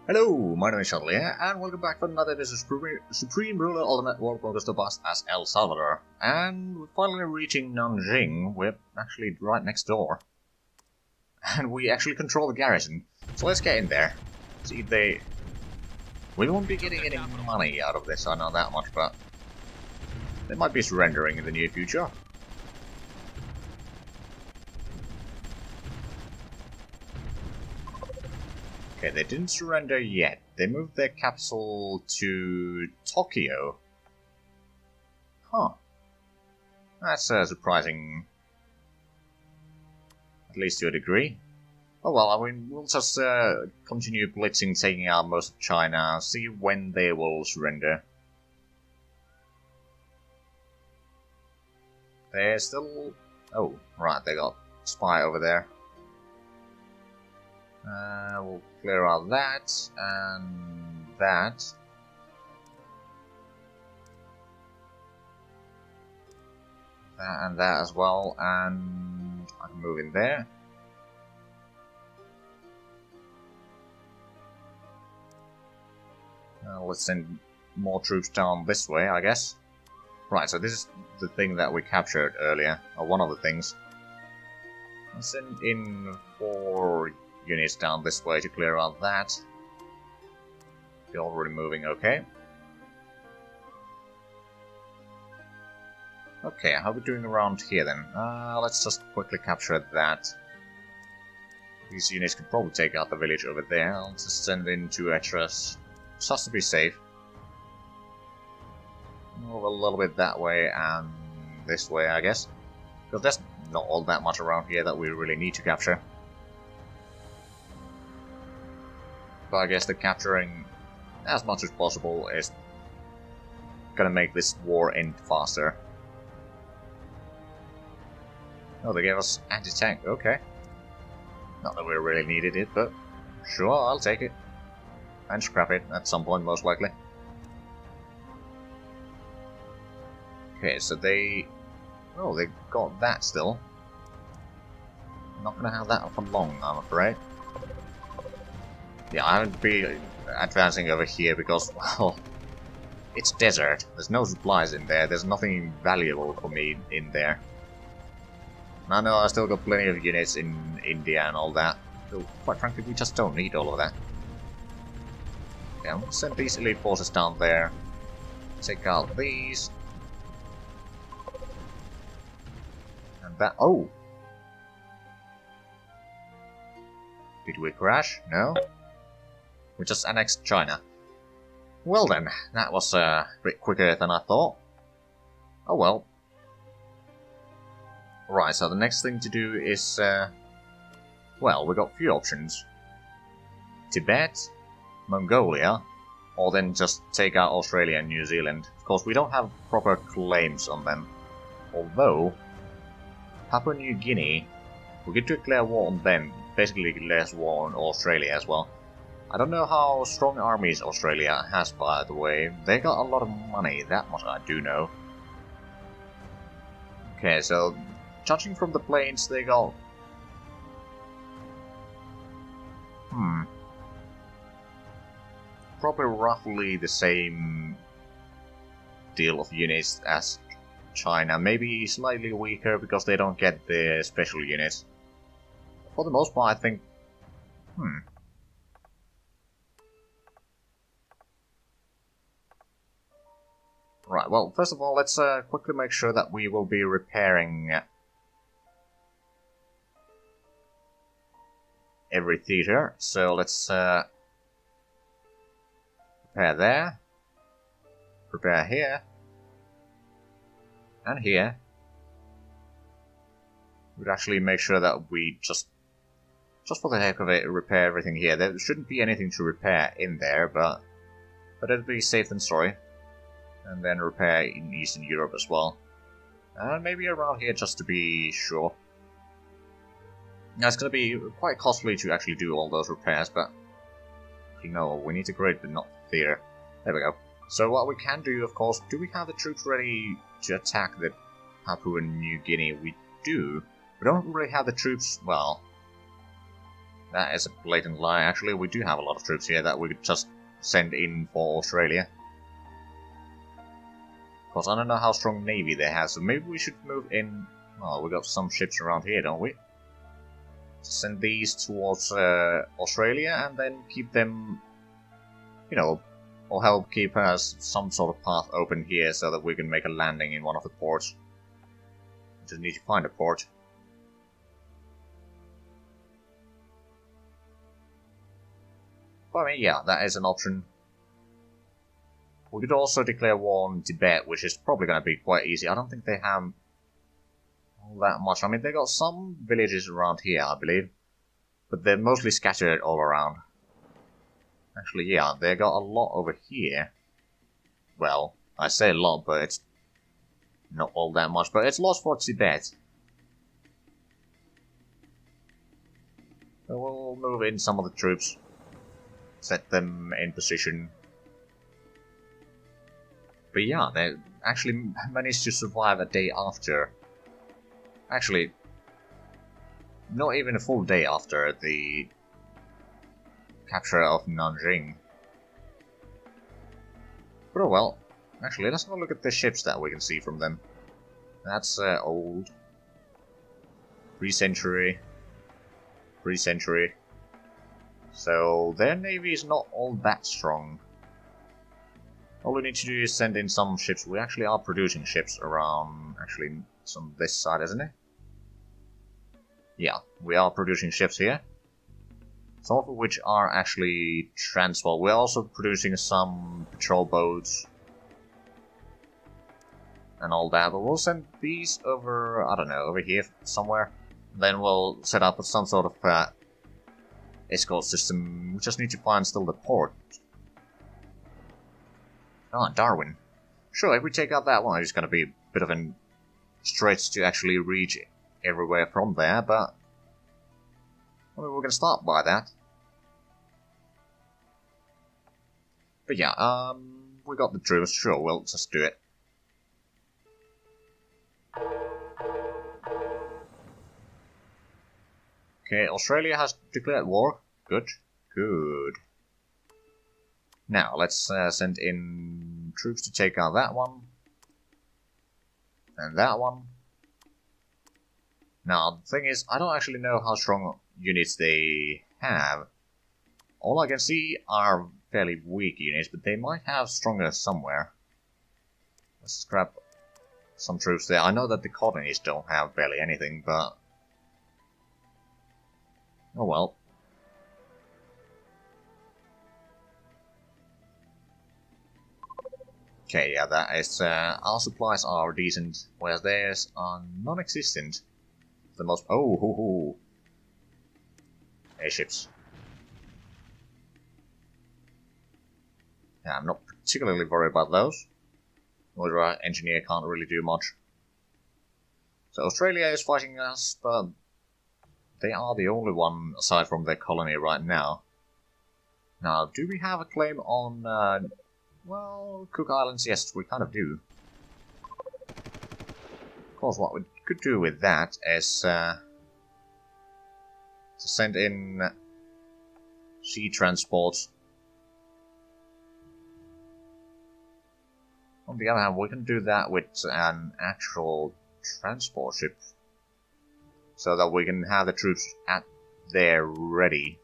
Hello, my name is Zhatelier, and welcome back for another episode of Supreme Ruler Ultimate World Conquest of Us as El Salvador. And we're finally reaching Nanjing. We're actually right next door. And we actually control the garrison. So let's get in there. See if they... We won't be getting any money out of this, I know that much, but... They might be surrendering in the near future. Okay, they didn't surrender yet. They moved their capital to Tokyo. Huh. That's surprising. At least to a degree. Oh well, I mean, we'll just continue blitzing, taking out most of China, see when they will surrender. They're still... Oh, right, they got a spy over there. We'll clear out that, and that. That and that as well, and I can move in there. Let's send more troops down this way, I guess. Right, so this is the thing that we captured earlier, or one of the things. Let's send in 4 units down this way to clear out that. They're already moving, okay. Okay, how are we doing around here then? Let's just quickly capture that. These units can probably take out the village over there. I'll just send in 2 extras, just to be safe. Move a little bit that way and this way, I guess. Because there's not all that much around here that we really need to capture. But I guess the capturing as much as possible is gonna make this war end faster. Oh, they gave us anti-tank, okay. Not that we really needed it, but sure, I'll take it. And scrap it at some point, most likely. Okay, so they... Oh, they got that still. Not gonna have that for long, I'm afraid. Yeah, I haven't been advancing over here because, well, it's desert. There's no supplies in there. There's nothing valuable for me in there. I know I still got plenty of units in India and all that. So, quite frankly, we just don't need all of that. Okay, I'm gonna send these elite forces down there. Take out these. And that... Oh! Did we crash? No? We just annexed China. Well then, that was a bit quicker than I thought. Oh well. Right, so the next thing to do is... well, we got a few options. Tibet, Mongolia, or then just take out Australia and New Zealand. Of course, we don't have proper claims on them. Although, Papua New Guinea, we could declare war on them. Basically declares war on Australia as well. I don't know how strong armies Australia has, by the way. They got a lot of money, that much I do know. Okay, so judging from the planes, they got... Probably roughly the same deal of units as China. Maybe slightly weaker because they don't get the special units. For the most part, I think... Right, well, first of all, let's quickly make sure that we will be repairing every theater. So let's repair there, repair here, and here. We'd actually make sure that we just for the heck of it, repair everything here. There shouldn't be anything to repair in there, but it'll be safe than sorry. And then repair in Eastern Europe as well. And maybe around here just to be sure. Now it's going to be quite costly to actually do all those repairs, but... You know, we need to grade but not theater. There we go. So what we can do, of course, do we have the troops ready to attack the Papua New Guinea? We do. We don't really have the troops, well... That is a blatant lie. Actually, we do have a lot of troops here that we could just send in for Australia. Because I don't know how strong navy they have, so maybe we should move in. Oh, we got some ships around here, don't we? Send these towards Australia and then keep them, you know, or help keep us some sort of path open here so that we can make a landing in one of the ports. We just need to find a port. But I mean, yeah, that is an option. We could also declare war on Tibet, which is probably going to be quite easy. I don't think they have all that much. I mean, they got some villages around here, I believe. But they're mostly scattered all around. Actually, yeah, they got a lot over here. Well, I say a lot, but it's not all that much. But it's lost for Tibet. So we'll move in some of the troops. Set them in position. But yeah, they actually managed to survive a day after. Actually, not even a full day after the capture of Nanjing. But oh well. Actually, let's have a look at the ships that we can see from them. That's old. Pre-century. Pre-century. So their navy is not all that strong. All we need to do is send in some ships. We actually are producing ships around, actually, some this side, isn't it? Yeah, we are producing ships here. Some of which are actually transport. We're also producing some patrol boats. And all that, but we'll send these over, I don't know, over here somewhere. Then we'll set up some sort of escort system. We just need to find still the port. Ah, Darwin. Sure, if we take out that one, it's going to be a bit of a stretch to actually reach everywhere from there, but I mean, we're going to start by that. But yeah, we got the troops, sure, we'll just do it. Okay, Australia has declared war. Good. Good. Now, let's send in troops to take out that one. And that one. Now, the thing is, I don't actually know how strong units they have. All I can see are fairly weak units, but they might have stronger somewhere. Let's scrap some troops there. I know that the colonies don't have barely anything, but oh well. Okay, yeah, that is, our supplies are decent, whereas theirs are non-existent. The most, oh, hoo, hoo. Airships. Yeah, I'm not particularly worried about those. Our engineer can't really do much. So Australia is fighting us, but they are the only one aside from their colony right now. Now, do we have a claim on, well, Cook Islands? Yes, we kind of do. Of course, what we could do with that is to send in sea transport. On the other hand, we can do that with an actual transport ship, so that we can have the troops at there ready.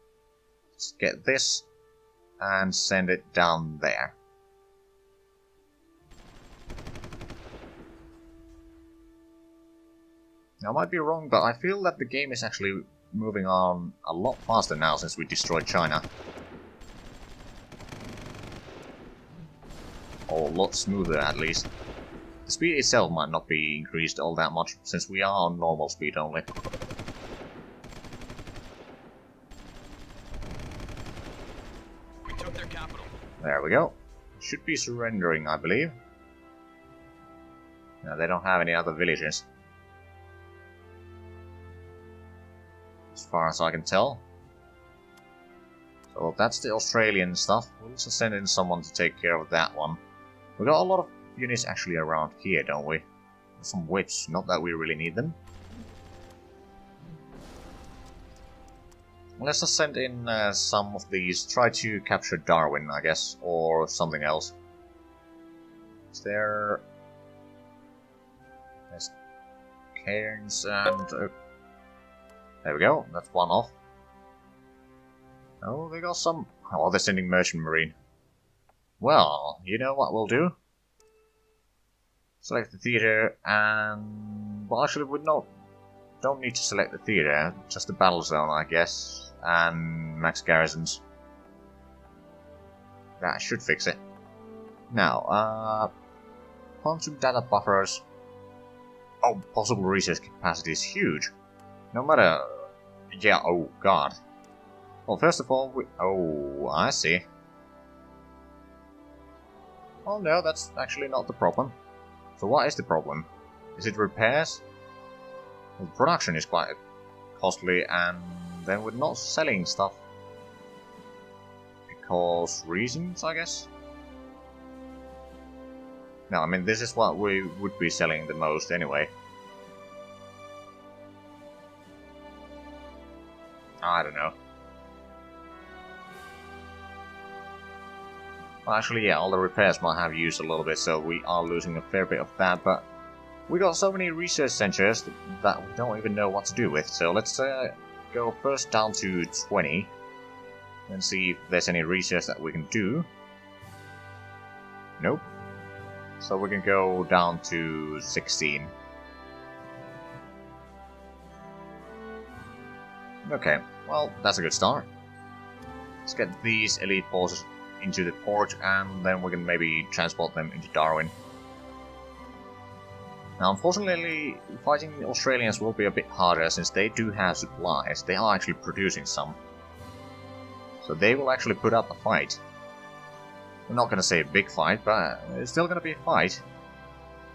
Let's get this and send it down there. Now, I might be wrong, but I feel that the game is actually moving on a lot faster now since we destroyed China. Or a lot smoother, at least. The speed itself might not be increased all that much, since we are on normal speed only. We took their capital. There we go. Should be surrendering, I believe. No, they don't have any other villages. As far as I can tell. So that's the Australian stuff. We'll just send in someone to take care of that one. We got a lot of units actually around here, don't we? Some whips, not that we really need them. let's just send in some of these. Try to capture Darwin, I guess, or something else. Is there... There's cairns and... there we go, that's one off. Oh, they got some... Oh, they're sending Merchant Marine. Well, you know what we'll do? Select the theater and... Well, actually, we don't need to select the theater, just the battle zone, I guess. And max garrisons. That should fix it. Now, quantum data buffers. Oh, possible research capacity is huge. No matter... Yeah, oh god. Well, first of all, we... Oh, I see. Oh no, that's actually not the problem. So what is the problem? Is it repairs? Well, production is quite costly, and then we're not selling stuff. Because reasons, I guess? No, I mean, this is what we would be selling the most anyway. I don't know. Well, actually, yeah, all the repairs might have used a little bit, so we are losing a fair bit of that, but we got so many research centers that we don't even know what to do with, so let's go first down to 20 and see if there's any research that we can do. Nope. So we can go down to 16. Okay, well, that's a good start. Let's get these elite forces into the port, and then we can maybe transport them into Darwin. Now, unfortunately, fighting the Australians will be a bit harder, since they do have supplies. They are actually producing some. So they will actually put up a fight. I'm not gonna say a big fight, but it's still gonna be a fight.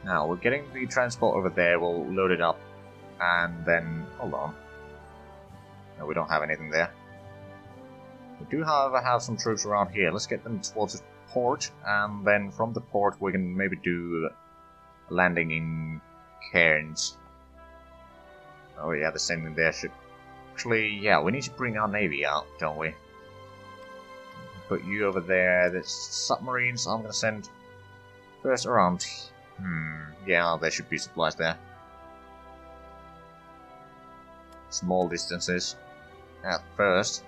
Now, we're getting the transport over there, we'll load it up, and then... hold on. No, we don't have anything there. We do, however, have some troops around here. Let's get them towards the port, and then from the port we can maybe do a landing in cairns. Oh yeah, the same thing there should... Actually, yeah, we need to bring our navy out, don't we? Put you over there. There's submarines I'm gonna send first around. Yeah, there should be supplies there. Small distances at first.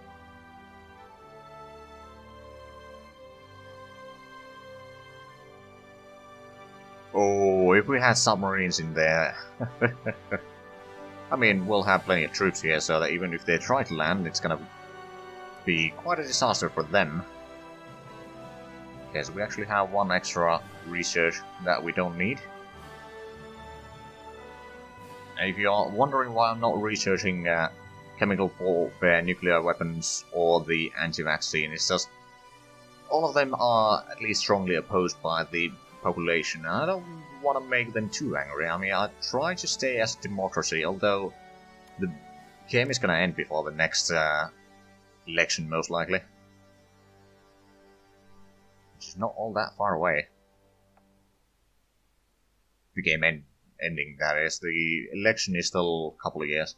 Oh, if we had submarines in there. I mean, we'll have plenty of troops here, so that even if they try to land, it's gonna be quite a disaster for them. Okay, so we actually have one extra research that we don't need. And if you are wondering why I'm not researching chemical warfare, nuclear weapons, or the anti-vaccine, it's just all of them are at least strongly opposed by the population. I don't want to make them too angry. I mean, I try to stay as a democracy, although the game is going to end before the next election, most likely. Which is not all that far away. The game ending, that is. The election is still a couple of years.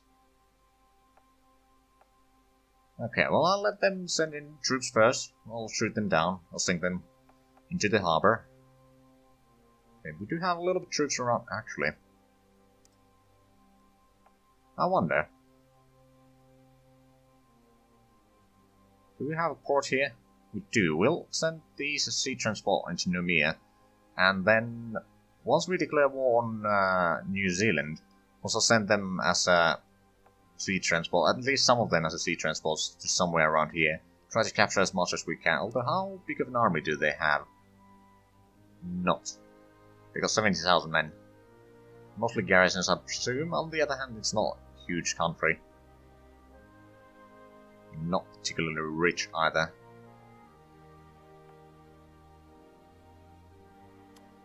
Okay, well, I'll let them send in troops first. I'll shoot them down. I'll sink them into the harbor. Okay, we do have a little bit of troops around, actually. I wonder. Do we have a port here? We do. We'll send these as sea transport into Noumea. And then, once we declare war on New Zealand, we'll also send them as a sea transport, at least some of them as a sea transport to somewhere around here. Try to capture as much as we can. Although, how big of an army do they have? Not. They got 70,000 men. Mostly garrisons, I presume. On the other hand, it's not a huge country. Not particularly rich either.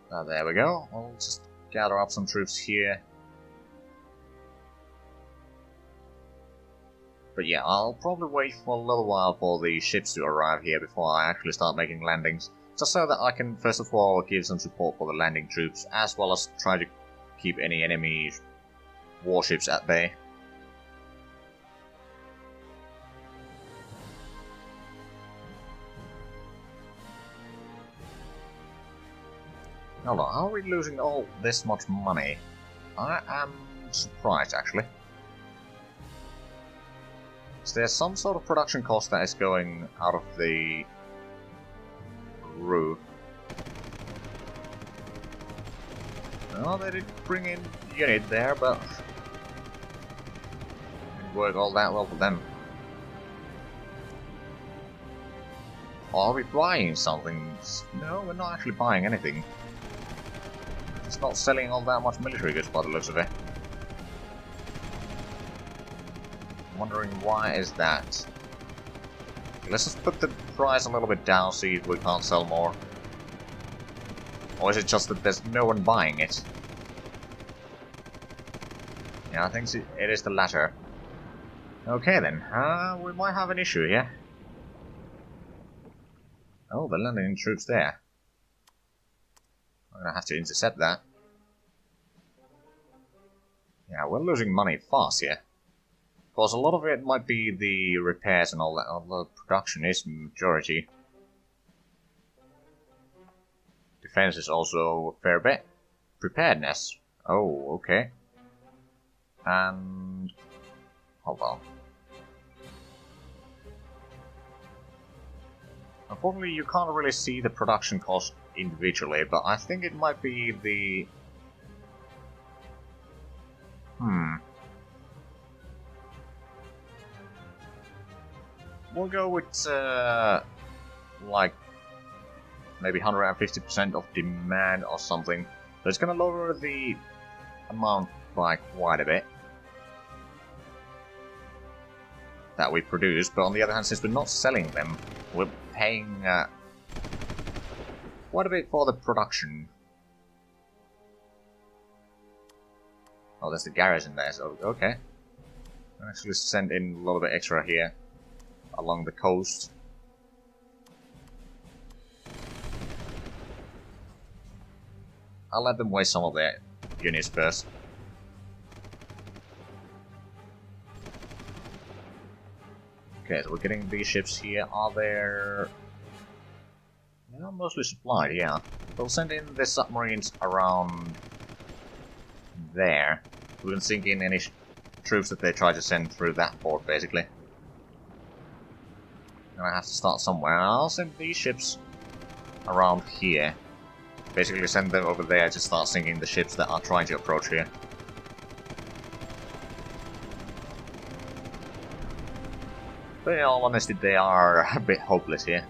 There we go. I'll just gather up some troops here. But yeah, I'll probably wait for a little while for the ships to arrive here before I actually start making landings. Just so that I can, first of all, give some support for the landing troops, as well as try to keep any enemy warships at bay. Hold on, how are we losing all this much money? I am surprised, actually. Is there some sort of production cost that is going out of the roof? Well, they did bring in unit there, but didn't work all that well for them. Are we buying something? No, we're not actually buying anything. It's not selling all that much military goods by the looks of it. I'm wondering why is that. Let's just put the price a little bit down, see if we can't sell more. Or is it just that there's no one buying it? Yeah, I think it is the latter. Okay then, we might have an issue here. Oh, they're landing troops there. I'm gonna have to intercept that. Yeah, we're losing money fast here. Of course, a lot of it might be the repairs and all that, although production is majority. Defense is also a fair bit. Preparedness. Oh, okay. And... hold on. Unfortunately, you can't really see the production cost individually, but I think it might be the... We'll go with, like, maybe 150% of demand or something. So it's gonna lower the amount by quite a bit that we produce, but on the other hand, since we're not selling them, we're paying quite a bit for the production. Oh, there's the garrison there, so okay. I'll actually send in a little bit extra here along the coast. I'll let them waste some of their units first. Okay, so we're getting these ships here. Are there... they're mostly supplied, yeah. We'll send in the submarines around there. We can sink in any troops that they try to send through that port, basically. And I have to start somewhere. I'll send these ships around here. Basically send them over there to start sinking the ships that are trying to approach here. But in all honesty, they are a bit hopeless here.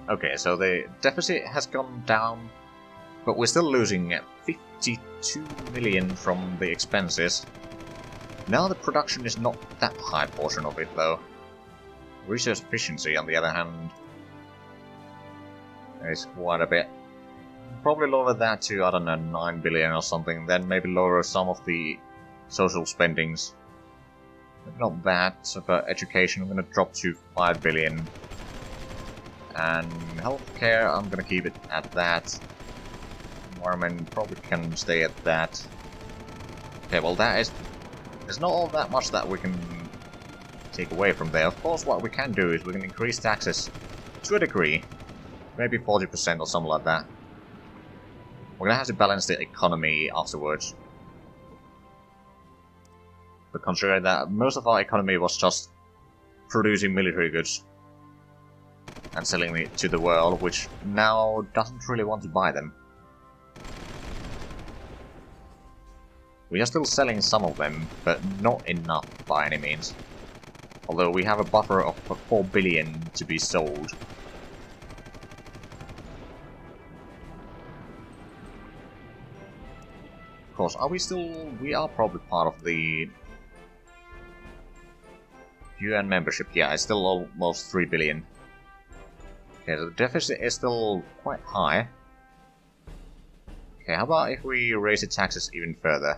Okay, so the deficit has gone down, but we're still losing 52 million from the expenses. Now the production is not that high portion of it, though. Resource efficiency, on the other hand, is quite a bit. Probably lower that to, I don't know, 9 billion or something, then maybe lower some of the social spendings. Not that, but education I'm going to drop to 5 billion. And healthcare, I'm going to keep it at that. Environment probably can stay at that. Okay, well that is... there's not all that much that we can take away from there. Of course, what we can do is we can increase taxes to a degree. Maybe 40% or something like that. We're going to have to balance the economy afterwards. But considering that most of our economy was just producing military goods and selling it to the world, which now doesn't really want to buy them. We are still selling some of them, but not enough by any means. Although we have a buffer of 4 billion to be sold. Of course, are we still... we are probably part of the UN membership. Yeah, it's still almost 3 billion. Okay, so the deficit is still quite high. Okay, how about if we raise the taxes even further?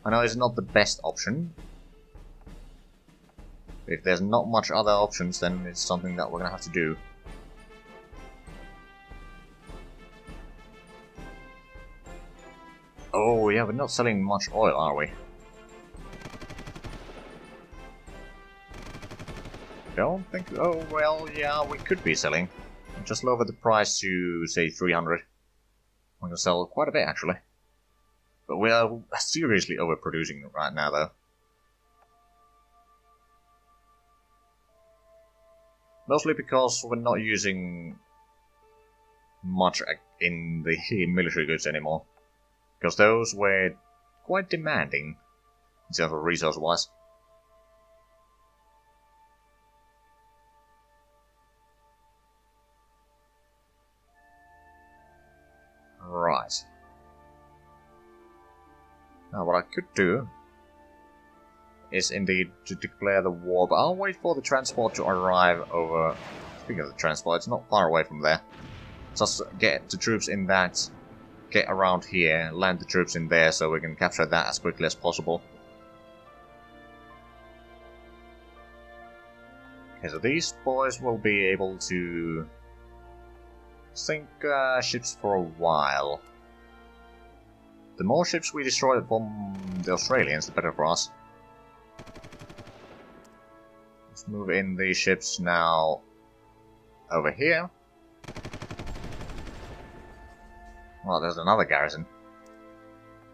I know it's not the best option. If there's not much other options, then it's something that we're gonna have to do. Oh yeah, we're not selling much oil, are we? don't think... Oh, well, yeah, we could be selling. Just lower the price to, say, 300. We can sell quite a bit, actually. But we are seriously overproducing right now, though. Mostly because we're not using much in the military goods anymore. Because those were quite demanding, in terms of resource-wise. Right. Now what I could do is indeed to declare the war, but I'll wait for the transport to arrive over... Speaking of the transport, it's not far away from there. Just get the troops in that, get around here, land the troops in there so we can capture that as quickly as possible. Okay, so these boys will be able to sink ships for a while. The more ships we destroy from the Australians, the better for us. Let's move in these ships now over here. Well, there's another garrison.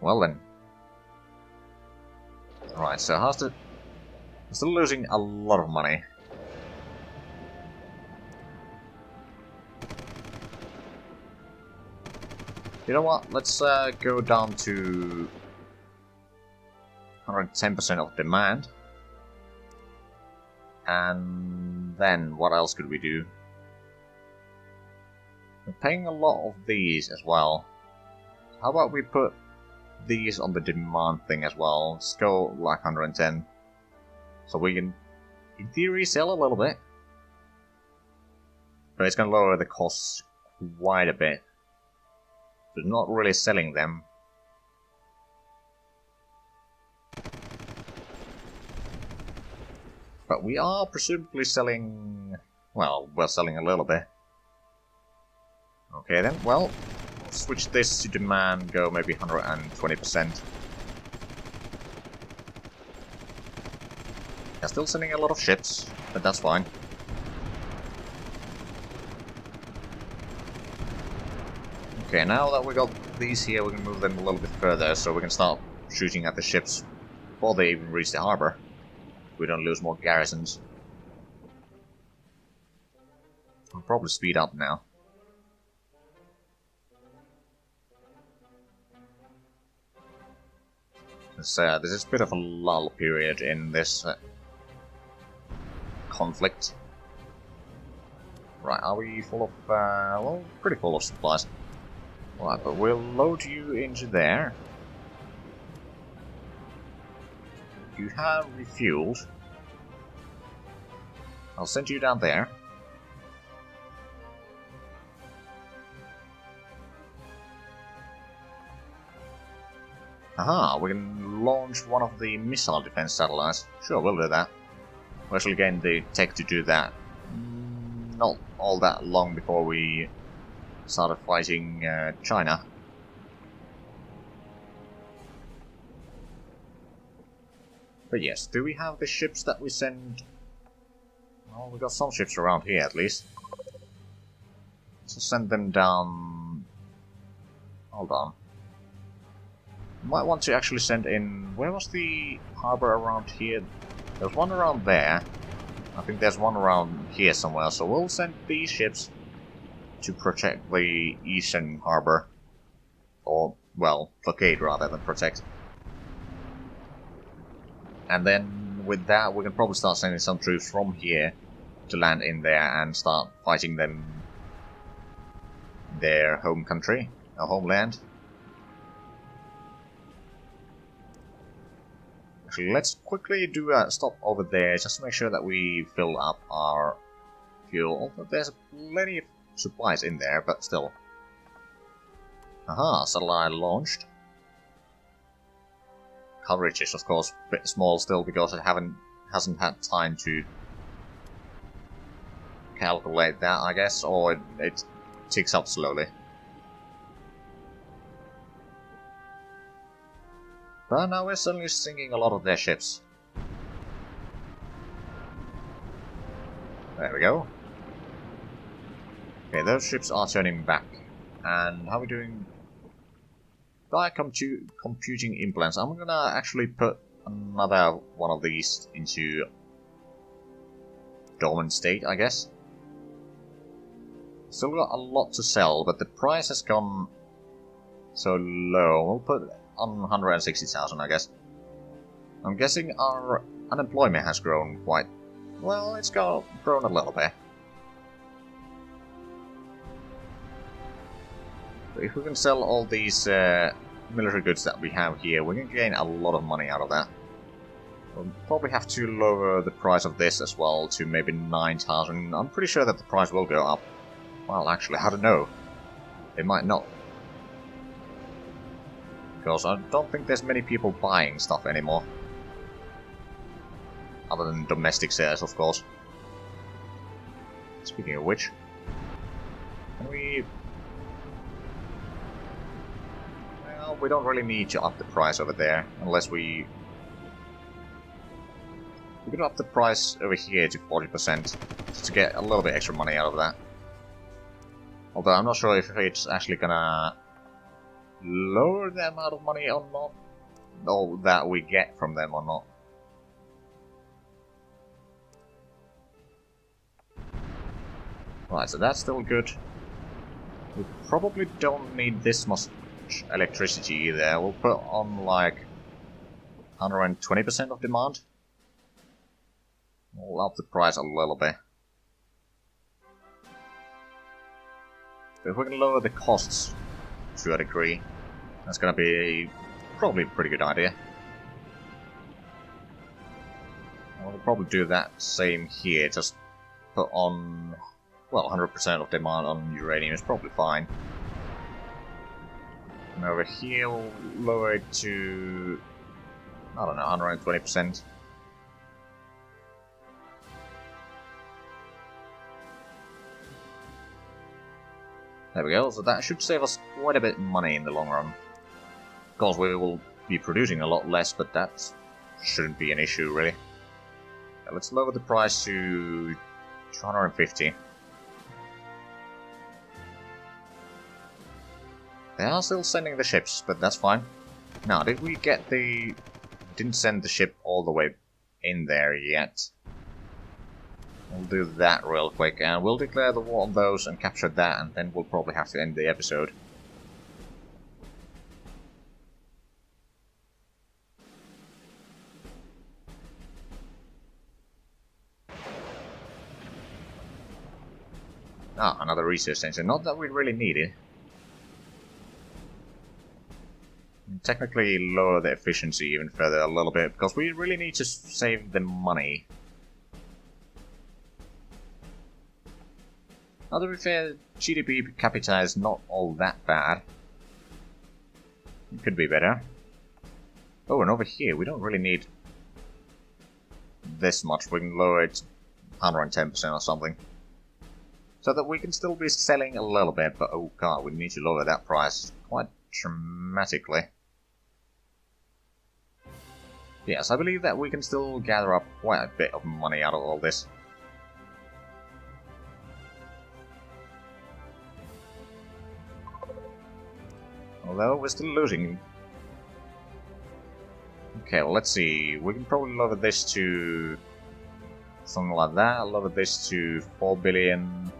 Well then. Right, so how's the... We're still losing a lot of money. You know what? Let's go down to 110% of demand. And then what else could we do? We're paying a lot of these as well. How about we put these on the demand thing as well? Let's go like 110. So we can, in theory, sell a little bit. But it's going to lower the costs quite a bit. But not really selling them. But we are presumably selling... Well, we're selling a little bit. Okay then, well, switch this to demand, go maybe 120%. They're still sending a lot of ships, but that's fine. Okay, now that we got these here, we can move them a little bit further, so we can start shooting at the ships before they even reach the harbor. We don't lose more garrisons. I'll probably speed up now. This is a bit of a lull period in this conflict. Right, are we full of, well, pretty full of supplies. Right, but we'll load you into there. You have refueled. I'll send you down there. Aha, we can launch one of the missile defense satellites. Sure, we'll do that. We're actually getting the tech to do that. Not all that long before we started fighting China. But yes, do we have the ships that we send? Well, we got some ships around here at least. So send them down. Hold on. Might want to actually send in... Where was the harbor around here? There's one around there. I think there's one around here somewhere. So we'll send these ships to protect the eastern harbor. Or, well, blockade rather than protect. And then with that, we can probably start sending some troops from here to land in there and start fighting them their home country, or homeland. Actually, let's quickly do a stop over there just to make sure that we fill up our fuel. There's plenty of supplies in there, but still. Aha, satellite launched. Coverage is of course a bit small still because it hasn't had time to calculate that, I guess, or it ticks up slowly. But now we're suddenly sinking a lot of their ships. There we go. Okay, those ships are turning back. And how are we doing? Computing implants. I'm gonna actually put another one of these into dormant state, I guess. Still got a lot to sell, but the price has gone so low. We'll put it on 160,000, I guess. I'm guessing our unemployment has grown quite... well, it's grown a little bit. But if we can sell all these military goods that we have here, we can gain a lot of money out of that. We'll probably have to lower the price of this as well to maybe 9,000. I'm pretty sure that the price will go up. Well, actually, I don't know. It might not. Because I don't think there's many people buying stuff anymore. Other than domestic sales, of course. Speaking of which, can we... well, we don't really need to up the price over there, unless we... we could up the price over here to 40%, just to get a little bit extra money out of that. Although I'm not sure if it's actually gonna lower the amount of money or not, or that we get from them or not. Right, so that's still good. We probably don't need this much electricity either. We'll put on like 120% of demand. We'll up the price a little bit. But if we can lower the costs to a degree, that's gonna be probably a pretty good idea. We'll probably do that same here, just put on... well, 100% of demand on uranium is probably fine. And over here, we'll lower it to... I don't know, 120%. There we go, so that should save us quite a bit of money in the long run. Of course, we will be producing a lot less, but that shouldn't be an issue, really. Yeah, let's lower the price to 250. They are still sending the ships, but that's fine. Now, did we get the... didn't send the ship all the way in there yet. We'll do that real quick, and we'll declare the war on those and capture that, and then we'll probably have to end the episode. Ah, another research center. Not that we really need it. Technically lower the efficiency even further a little bit, because we really need to save the money. Now, to be fair, GDP per capita is not all that bad. It could be better. Oh, and over here, we don't really need this much. We can lower it to 110% or something. So that we can still be selling a little bit, but oh god, we need to lower that price quite dramatically. Yes, I believe that we can still gather up quite a bit of money out of all this. Although we're still losing. Okay, well, let's see. We can probably lower this to something like that. I'll lower this to 4 billion.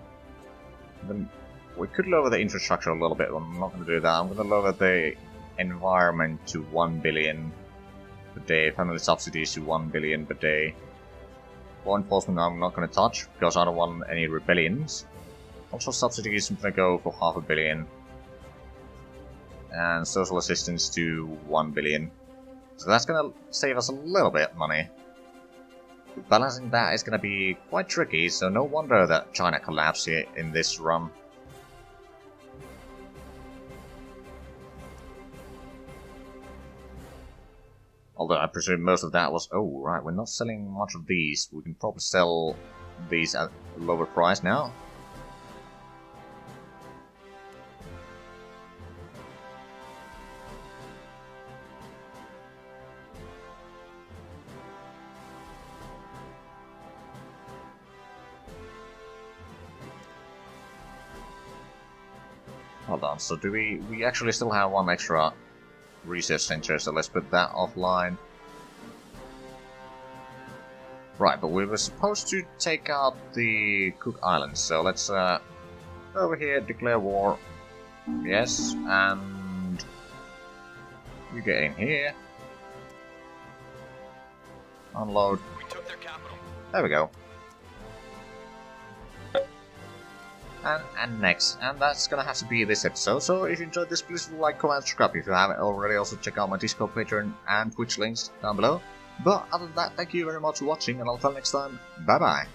Then we could lower the infrastructure a little bit. I'm not going to do that. I'm going to lower the environment to 1 billion per day. Family subsidies to 1 billion per day. Law enforcement I'm not going to touch because I don't want any rebellions. Also subsidies I'm going to go for 500 million. And social assistance to 1 billion. So that's going to save us a little bit of money. Balancing that is going to be quite tricky, so no wonder that China collapsed here in this run. Although I presume most of that was... oh, right, we're not selling much of these. We can probably sell these at a lower price now. Hold on, so do we actually still have one extra research center, so let's put that offline. Right, but we were supposed to take out the Cook Islands, so let's over here declare war. Yes, and you get in here. Unload. We took their capital. There we go. And next, and that's gonna have to be this episode. So if you enjoyed this, please like, comment, subscribe if you haven't already. Also check out my Discord, Patreon, and Twitch links down below. But other than that, thank you very much for watching, and until next time, bye bye.